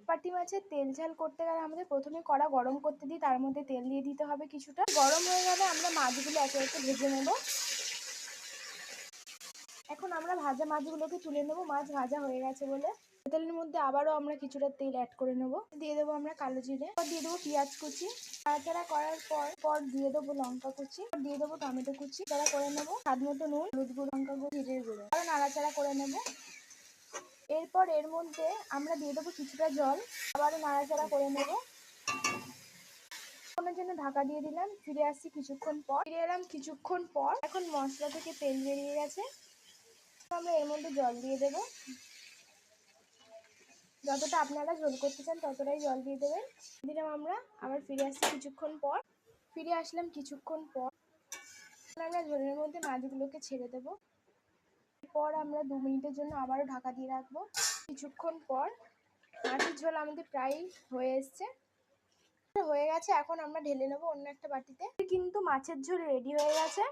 পাটি মাছের তেল ঝাল করতে গেলে আমাদের প্রথমে কড়া গরম করতে দিই, তার মধ্যে তেল দিয়ে দিতে হবে কিছুটা। গরম হয়ে গেলে আমরা মাছগুলো একে একে ভেজে নেব। এখন আমরা ভাজা মাছগুলোকে তুলে নেব, মাছ ভাজা হয়ে গেছে বলে। তেলের মধ্যে আবারও আমরা কিছুটা তেল অ্যাড করে নেব। দিয়ে দেবো আমরা কালো জিরে, দিয়ে দেবো পেঁয়াজ কুচি, নাড়াচাড়া করার পর দিয়ে দেবো লঙ্কা কুচি, দিয়ে দেবো টমেটো কুচি, নাড়াচাড়া করে নেব। স্বাদ মতো নুন, হলুদ গুঁড়ো, লঙ্কা গুঁড়ো, জিরের গুঁড়ো, আরও নাড়াচাড়া করে নেব। এরপর এর মধ্যে আমরা দিয়ে দেবো কিছুটা জল, আবারও নাড়াচাড়া করে নেব। জন্য ঢাকা দিয়ে দিলাম। ফিরে আসছি কিছুক্ষণ পর, ফিরে এলাম কিছুক্ষণ পর। এখন মশলা থেকে তেল বেরিয়ে গেছে, আমরা এর মধ্যে জল দিয়ে দেবো। যতটা আপনারা ঝোল করতে চান ততটাই জল দিয়ে দেবেন। দিলাম আমরা, আবার ফিরে আসছি কিছুক্ষণ পর। ফিরে আসলাম কিছুক্ষণ পর, আমরা ঝোলের মধ্যে মাছগুলোকে ছেড়ে দেবো। এরপর আমরা 2 মিনিটের জন্য আবারও ঢাকা দিয়ে রাখবো। কিছুক্ষণ পর মাছের ঝোল আমাদের প্রায় হয়ে এসছে, হয়ে গেছে। এখন আমরা ঢেলে নেবো অন্য একটা বাটিতে। কিন্তু মাছের ঝোল রেডি হয়ে গেছে।